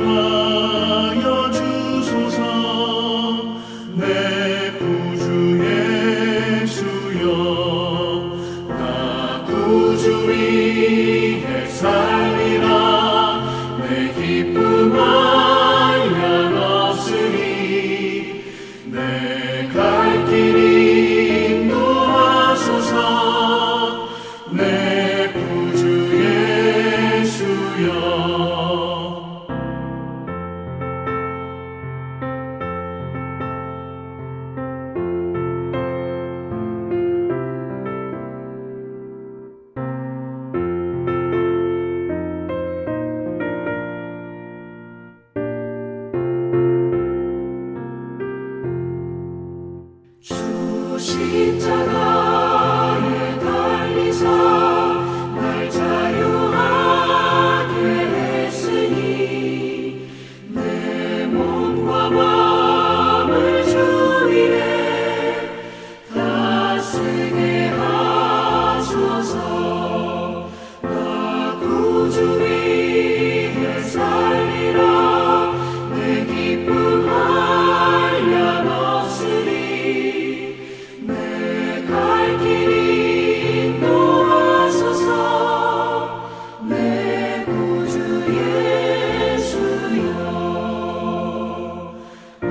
하여 주소서. 내 구주 예수여, 나 구주 위에 살리라. 내 기쁨 한량 없으리. 내 갈 길이 인도하소서. 내 구주 예수여. 주 십자가에 달리사 날 자유하게 했으니 내 몸과 마음을 주 위에 다스게 하소서. 나 구주 위에 살리라. 내 기쁨 한량 없으리. 내 갈 길이 인도하소서. 내 구주 예수여. 아멘.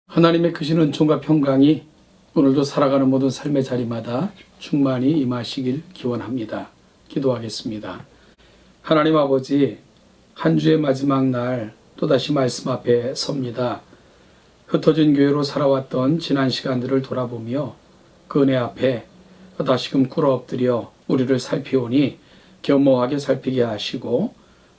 하나님의 크신 은총과 평강이 오늘도 살아가는 모든 삶의 자리마다 충만히 임하시길 기원합니다. 기도하겠습니다. 하나님 아버지, 한 주의 마지막 날 또다시 말씀 앞에 섭니다. 흩어진 교회로 살아왔던 지난 시간들을 돌아보며 그 은혜 앞에 다시금 꿇어 엎드려 우리를 살피오니 겸허하게 살피게 하시고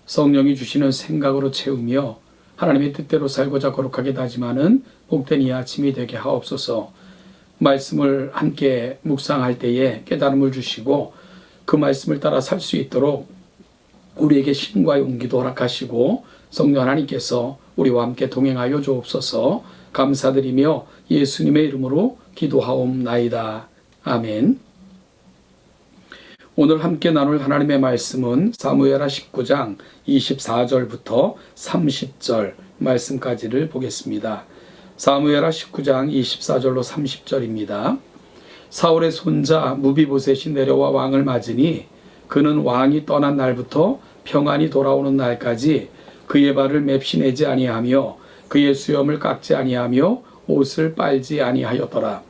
성령이 주시는 생각으로 채우며 하나님의 뜻대로 살고자 거룩하게 다짐하는 복된 이 아침이 되게 하옵소서. 말씀을 함께 묵상할 때에 깨달음을 주시고 그 말씀을 따라 살 수 있도록 우리에게 힘과 용기도 허락하시고 성령 하나님께서 우리와 함께 동행하여 주옵소서. 감사드리며 예수님의 이름으로 기도하옵나이다. 아멘. 오늘 함께 나눌 하나님의 말씀은 사무엘하 19장 24절부터 30절 말씀까지를 보겠습니다. 사무엘하 19장 24절로 30절입니다. 사울의 손자 무비보셋이 내려와 왕을 맞으니 그는 왕이 떠난 날부터 평안히 돌아오는 날까지 그의 발을 맵시내지 아니하며 그의 수염을 깎지 아니하며 옷을 빨지 아니하였더라.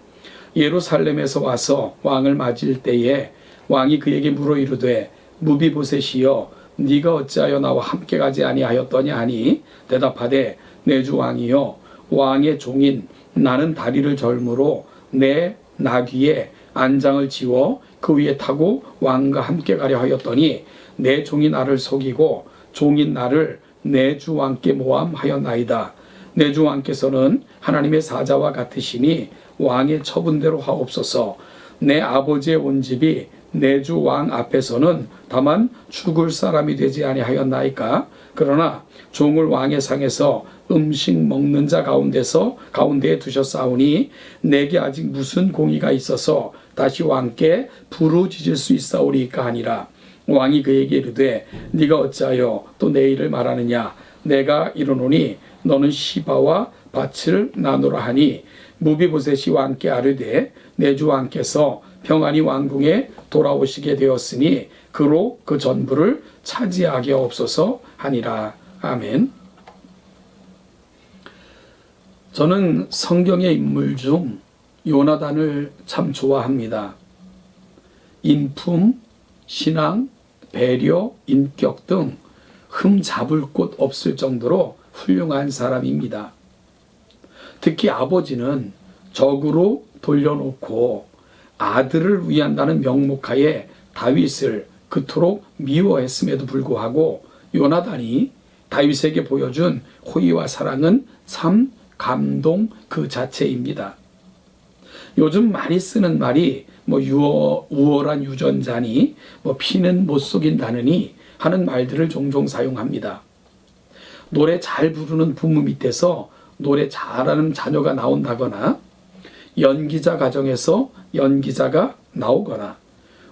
예루살렘에서 와서 왕을 맞을 때에 왕이 그에게 물어 이르되 무비보셋이여 네가 어찌하여 나와 함께 가지 아니하였더냐 하니 대답하되 내 주 왕이여 왕의 종인 나는 다리를 절므로 내 나귀에 안장을 지워 그 위에 타고 왕과 함께 가려 하였더니 내 종이 나를 속이고 종인 나를 내 주 왕께 모함하였나이다. 내 주 왕께서는 하나님의 사자와 같으시니 왕의 처분대로 하옵소서. 내 아버지의 온 집이 내 주 왕 앞에서는 다만 죽을 사람이 되지 아니하였나이까. 그러나 종을 왕의 상에서 음식 먹는 자 가운데에 두셨사오니 내게 아직 무슨 공의가 있어서 다시 왕께 부르짖을 수 있사오리까 하니라. 왕이 그에게 이르되 네가 어찌하여 또 내 일을 말하느냐. 내가 이르노니 너는 시바와 밭을 나누라 하니 무비보셋이 왕께 아뢰되 내 주 왕께서 평안히 왕궁에 돌아오시게 되었으니 그로 그 전부를 차지하게 없소서 하니라. 아멘. 저는 성경의 인물 중 요나단을 참 좋아합니다. 인품, 신앙, 배려, 인격 등 흠 잡을 곳 없을 정도로 훌륭한 사람입니다. 특히 아버지는 적으로 돌려놓고 아들을 위한다는 명목하에 다윗을 그토록 미워했음에도 불구하고 요나단이 다윗에게 보여준 호의와 사랑은 참 감동 그 자체입니다. 요즘 많이 쓰는 말이 우월한 유전자니 피는 못 속인다느니 하는 말들을 종종 사용합니다. 노래 잘 부르는 부모 밑에서 노래 잘하는 자녀가 나온다거나 연기자 가정에서 연기자가 나오거나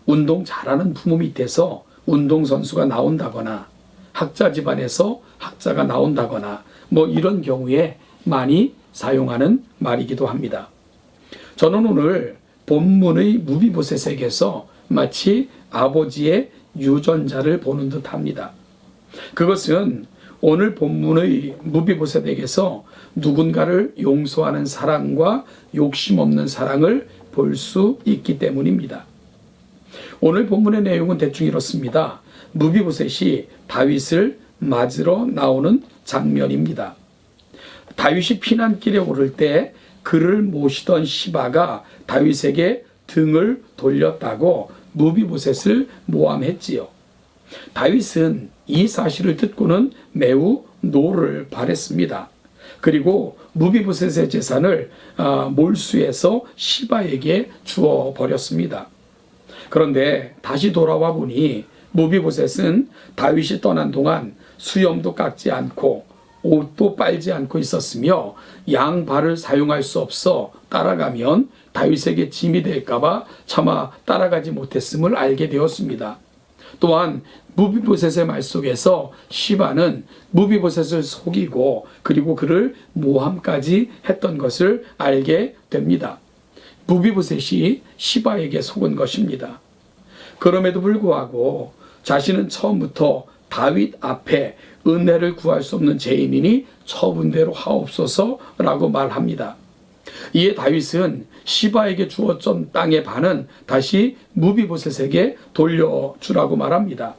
운동 잘하는 부모 밑에서 운동선수가 나온다거나 학자 집안에서 학자가 나온다거나 뭐 이런 경우에 많이 사용하는 말이기도 합니다. 저는 오늘 본문의 무비보셋에게서 마치 아버지의 유전자를 보는 듯 합니다. 그것은 오늘 본문의 무비보셋에게서 누군가를 용서하는 사랑과 욕심 없는 사랑을 볼 수 있기 때문입니다. 오늘 본문의 내용은 대충 이렇습니다. 무비보셋이 다윗을 맞으러 나오는 장면입니다. 다윗이 피난길에 오를 때 그를 모시던 시바가 다윗에게 등을 돌렸다고 무비보셋을 모함했지요. 다윗은 이 사실을 듣고는 매우 노를 발했습니다. 그리고 무비보셋의 재산을 몰수해서 시바에게 주어 버렸습니다. 그런데 다시 돌아와 보니 무비보셋은 다윗이 떠난 동안 수염도 깎지 않고 옷도 빨지 않고 있었으며 양발을 사용할 수 없어 따라가면 다윗에게 짐이 될까봐 차마 따라가지 못했음을 알게 되었습니다. 또한 무비보셋의 말 속에서 시바는 무비보셋을 속이고 그리고 그를 모함까지 했던 것을 알게 됩니다. 무비보셋이 시바에게 속은 것입니다. 그럼에도 불구하고 자신은 처음부터 다윗 앞에 은혜를 구할 수 없는 죄인이니 처분대로 하옵소서라고 말합니다. 이에 다윗은 시바에게 주었던 땅의 반은 다시 무비보셋에게 돌려주라고 말합니다.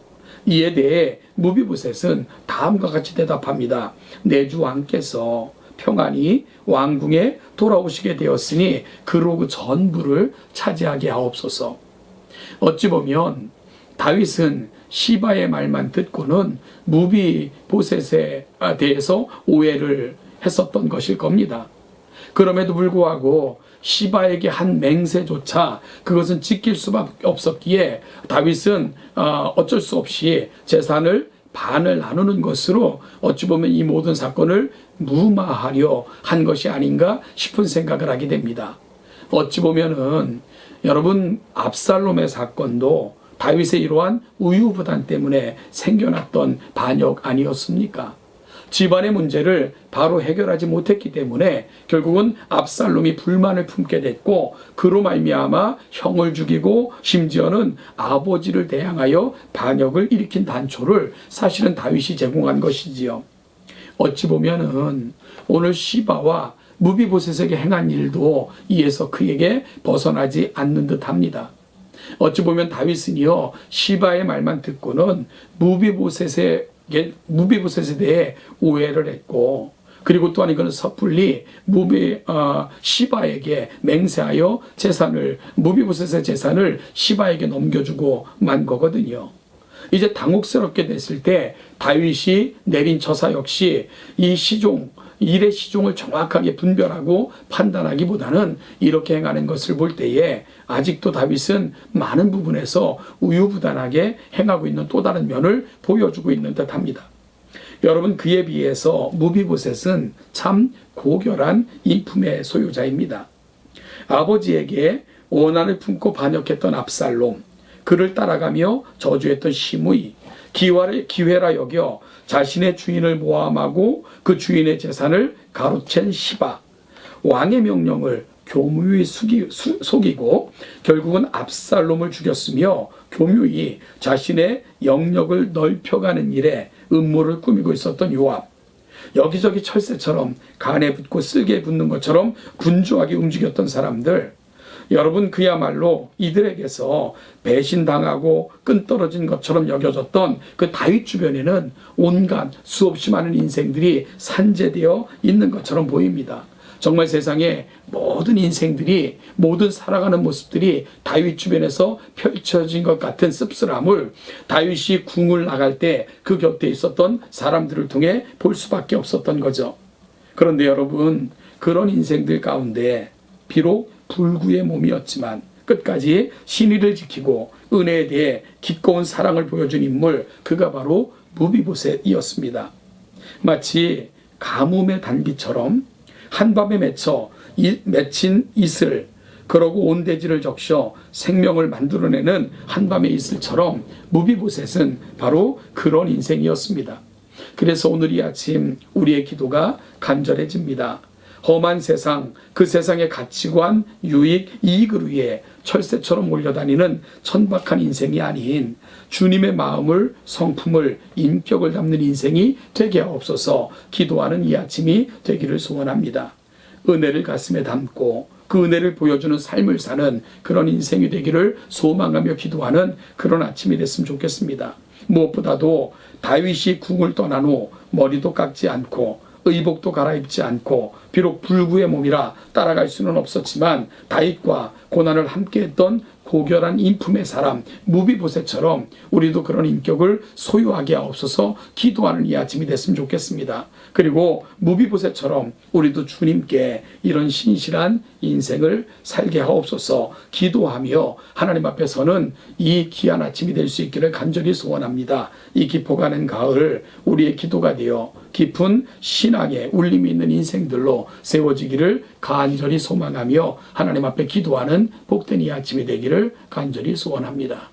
이에 대해 무비보셋은 다음과 같이 대답합니다. 내 주 왕께서 평안히 왕궁에 돌아오시게 되었으니 그로 그 전부를 차지하게 하옵소서. 어찌 보면 다윗은 시바의 말만 듣고는 무비보셋에 대해서 오해를 했었던 것일 겁니다. 그럼에도 불구하고 시바에게 한 맹세조차 그것은 지킬 수밖에 없었기에 다윗은 어쩔 수 없이 재산을 반을 나누는 것으로 어찌 보면 이 모든 사건을 무마하려 한 것이 아닌가 싶은 생각을 하게 됩니다. 어찌 보면은 여러분 압살롬의 사건도 다윗의 이러한 우유부단 때문에 생겨났던 반역 아니었습니까? 집안의 문제를 바로 해결하지 못했기 때문에 결국은 압살롬이 불만을 품게 됐고 그로 말미암아 형을 죽이고 심지어는 아버지를 대항하여 반역을 일으킨 단초를 사실은 다윗이 제공한 것이지요. 어찌 보면은 오늘 시바와 무비보셋에게 행한 일도 이에서 그에게 벗어나지 않는 듯합니다. 어찌 보면 다윗은요 시바의 말만 듣고는 무비보셋에 대해 오해를 했고 그리고 또한 이거는 섣불리 시바에게 맹세하여 무비보셋의 재산을 시바에게 넘겨주고 만 거거든요. 이제 당혹스럽게 됐을 때 다윗이 내린 처사 역시 이 일의 시종을 정확하게 분별하고 판단하기보다는 이렇게 행하는 것을 볼 때에 아직도 다윗은 많은 부분에서 우유부단하게 행하고 있는 또 다른 면을 보여주고 있는 듯합니다. 여러분 그에 비해서 무비보셋은 참 고결한 인품의 소유자입니다. 아버지에게 원한을 품고 반역했던 압살롬, 그를 따라가며 저주했던 시므이, 기회라 여겨 자신의 주인을 모함하고 그 주인의 재산을 가로챈 시바, 왕의 명령을 교묘히 속이고 결국은 압살롬을 죽였으며 교묘히 자신의 영역을 넓혀가는 일에 음모를 꾸미고 있었던 요압, 여기저기 철새처럼 간에 붙고 쓸개에 붙는 것처럼 분주하게 움직였던 사람들, 여러분 그야말로 이들에게서 배신당하고 끈떨어진 것처럼 여겨졌던 그 다윗 주변에는 온갖 수없이 많은 인생들이 산재되어 있는 것처럼 보입니다. 정말 세상에 모든 인생들이 모든 살아가는 모습들이 다윗 주변에서 펼쳐진 것 같은 씁쓸함을 다윗이 궁을 나갈 때 그 곁에 있었던 사람들을 통해 볼 수밖에 없었던 거죠. 그런데 여러분 그런 인생들 가운데 비록 불구의 몸이었지만 끝까지 신의를 지키고 은혜에 대해 기꺼운 사랑을 보여준 인물, 그가 바로 무비보셋이었습니다. 마치 가뭄의 단비처럼 한밤에 맺혀 맺힌 이슬, 그러고 온 대지를 적셔 생명을 만들어내는 한밤의 이슬처럼 무비보셋은 바로 그런 인생이었습니다. 그래서 오늘 이 아침 우리의 기도가 간절해집니다. 험한 세상, 그 세상의 가치관, 유익, 이익을 위해 철새처럼 몰려다니는 천박한 인생이 아닌 주님의 마음을, 성품을, 인격을 담는 인생이 되게 하옵소서 기도하는 이 아침이 되기를 소원합니다. 은혜를 가슴에 담고 그 은혜를 보여주는 삶을 사는 그런 인생이 되기를 소망하며 기도하는 그런 아침이 됐으면 좋겠습니다. 무엇보다도 다윗이 궁을 떠난 후 머리도 깎지 않고 의복도 갈아입지 않고 비록 불구의 몸이라 따라갈 수는 없었지만 다윗과 고난을 함께했던 고결한 인품의 사람 무비보셋처럼 우리도 그런 인격을 소유하게 하옵소서 기도하는 이 아침이 됐으면 좋겠습니다. 그리고 무비보셋처럼 우리도 주님께 이런 신실한 인생을 살게 하옵소서 기도하며 하나님 앞에서는 이 귀한 아침이 될 수 있기를 간절히 소원합니다. 이 깊어가는 가을 우리의 기도가 되어 깊은 신앙의 울림이 있는 인생들로 세워지기를 간절히 소망하며 하나님 앞에 기도하는 복된 이 아침이 되기를 간절히 소원합니다.